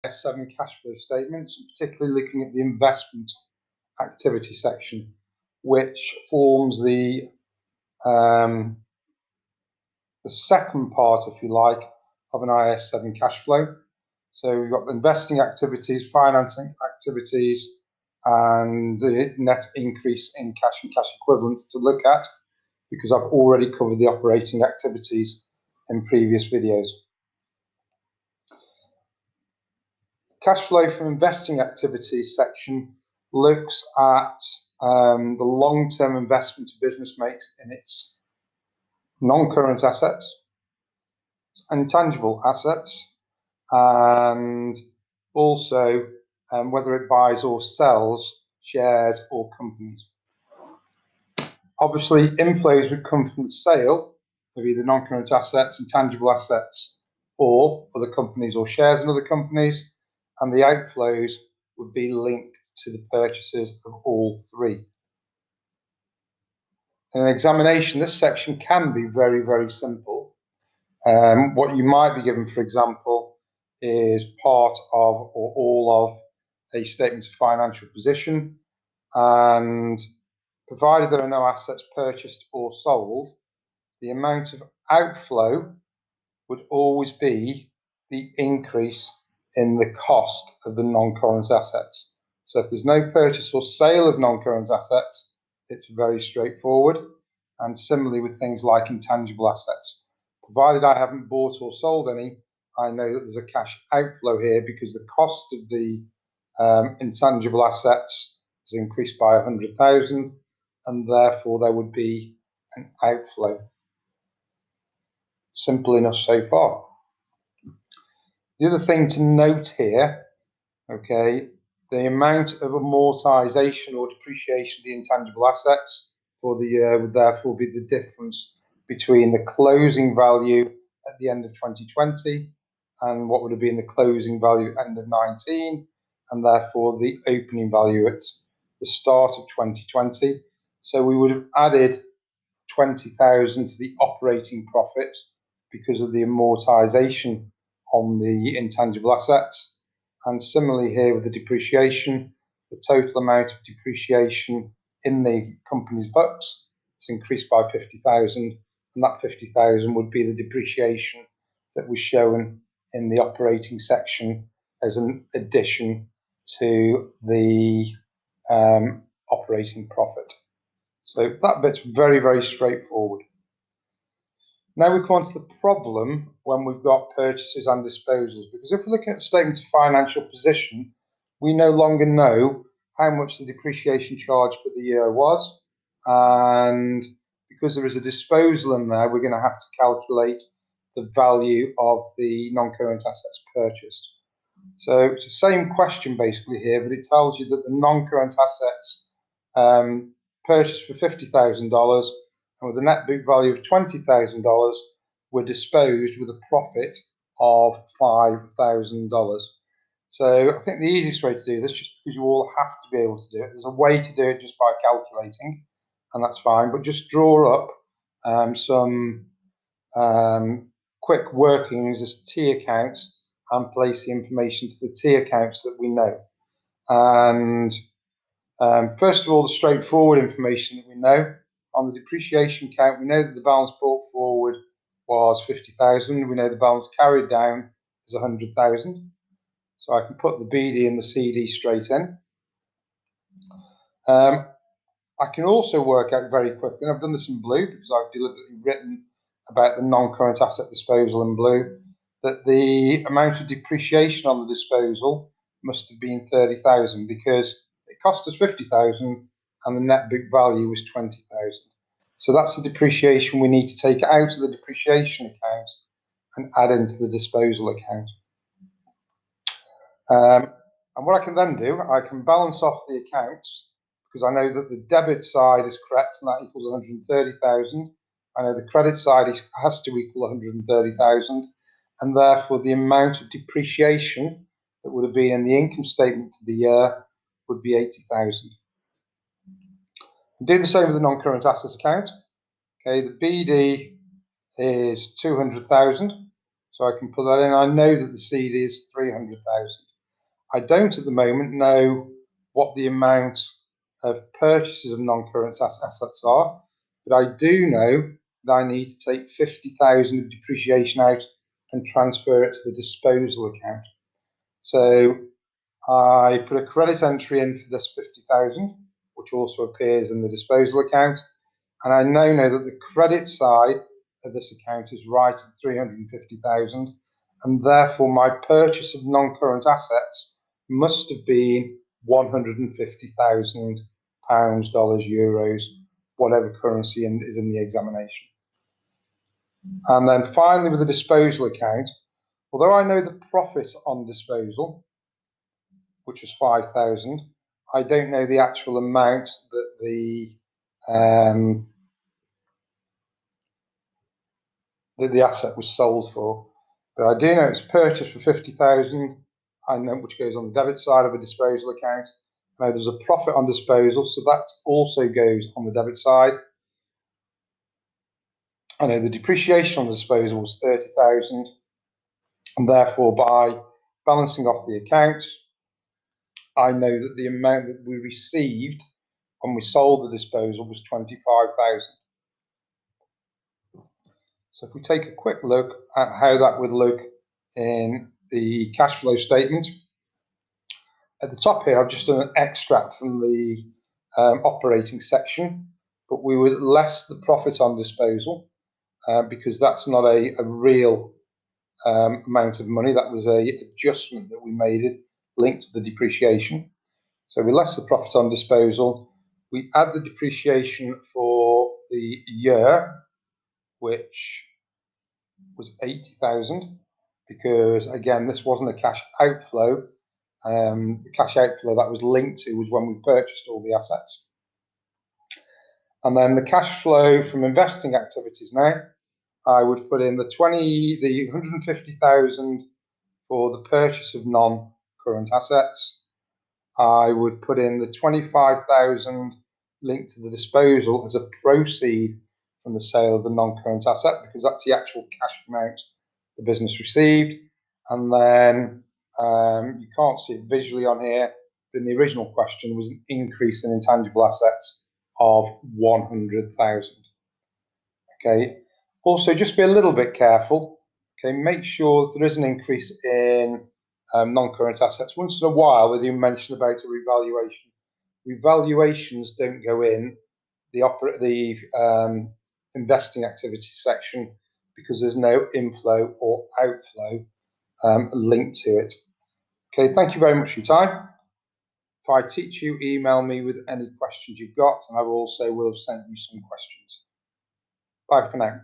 IAS 7 cash flow statements, and particularly looking at the investment activity section, which forms the second part, if you like, of an IAS 7 cash flow. So we've got the investing activities, financing activities, and the net increase in cash and cash equivalents to look at, because I've already covered the operating activities in previous videos. Cash flow from investing activities section looks at the long-term investment a business makes in its non-current assets, intangible assets, and also whether it buys or sells shares or companies. Obviously, inflows would come from the sale of either non-current assets, intangible assets, or other companies or shares in other companies, and the outflows would be linked to the purchases of all three. In an examination, this section can be very, very simple. What you might be given, for example, is part of or all of a statement of financial position, and provided there are no assets purchased or sold, the amount of outflow would always be the increase in the cost of the non-current assets. So if there's no purchase or sale of non-current assets, it's very straightforward. And similarly with things like intangible assets. Provided I haven't bought or sold any, I know that there's a cash outflow here because the cost of the intangible assets is increased by 100,000, and therefore there would be an outflow. Simple enough so far. The other thing to note here, okay, the amount of amortization or depreciation of the intangible assets for the year would therefore be the difference between the closing value at the end of 2020 and what would have been the closing value at the end of 19, and therefore the opening value at the start of 2020. So we would have added 20,000 to the operating profit because of the amortization on the intangible assets. And similarly here with the depreciation, the total amount of depreciation in the company's books is increased by 50,000, and that 50,000 would be the depreciation that was shown in the operating section as an addition to the operating profit. So that bit's very, very straightforward. Now we come on to the problem when we've got purchases and disposals, because if we're looking at the statement of financial position, we no longer know how much the depreciation charge for the year was, and because there is a disposal in there, we're going to have to calculate the value of the non-current assets purchased. So it's the same question basically here, but it tells you that the non-current assets purchased for $50,000 and with a net book value of $20,000 were disposed with a profit of $5,000. So I think the easiest way to do this, just because you all have to be able to do it, there's a way to do it just by calculating, and that's fine, but just draw up some quick workings as T accounts and place the information to the T accounts that we know. And first of all, the straightforward information that we know. On the depreciation count, we know that the balance brought forward was 50,000. We know the balance carried down is 100,000. So I can put the BD and the CD straight in. I can also work out very quickly, and I've done this in blue because I've deliberately written about the non-current asset disposal in blue, that the amount of depreciation on the disposal must have been 30,000 because it cost us 50,000 and the net book value was 20,000. So that's the depreciation we need to take out of the depreciation account and add into the disposal account. And what I can then do, I can balance off the accounts because I know that the debit side is correct and that equals 130,000. I know the credit side has to equal 130,000, and therefore the amount of depreciation that would have been in the income statement for the year would be 80,000. Do the same with the non-current assets account. Okay, the BD is 200,000, so I can put that in. I know that the CD is 300,000, I don't at the moment know what the amount of purchases of non-current assets are, but I do know that I need to take 50,000 of depreciation out and transfer it to the disposal account. So I put a credit entry in for this 50,000, which also appears in the disposal account. And I now know that the credit side of this account is right at 350,000. And therefore my purchase of non-current assets must have been 150,000 pounds, dollars, euros, whatever currency is in the examination. And then finally with the disposal account, although I know the profit on disposal, which was 5,000, I don't know the actual amount that the asset was sold for. But I do know it's purchased for 50,000. I know which goes on the debit side of a disposal account. I know there's a profit on disposal, so that also goes on the debit side. I know the depreciation on the disposal was 30,000, and therefore by balancing off the accounts, I know that the amount that we received when we sold the disposal was 25,000. So if we take a quick look at how that would look in the cash flow statement, at the top here I've just done an extract from the operating section, but we would less the profit on disposal because that's not a real amount of money. That was a adjustment that we made it linked to the depreciation. So we less the profit on disposal, we add the depreciation for the year, which was 80,000, because again this wasn't a cash outflow. The cash outflow that was linked to was when we purchased all the assets. And then the cash flow from investing activities now, I would put in the 150,000 for the purchase of non-current assets. I would put in the 25,000 linked to the disposal as a proceed from the sale of the non-current asset, because that's the actual cash amount the business received. And then you can't see it visually on here, but in the original question was an increase in intangible assets of 100,000. Okay. Also, just be a little bit careful. Okay, make sure there is an increase in non-current assets. Once in a while, they do mention about a revaluation. Revaluations don't go in the investing activity section because there's no inflow or outflow linked to it. Okay, thank you very much for your time. If I teach you, email me with any questions you've got, and I will also will have sent you some questions. Bye for now.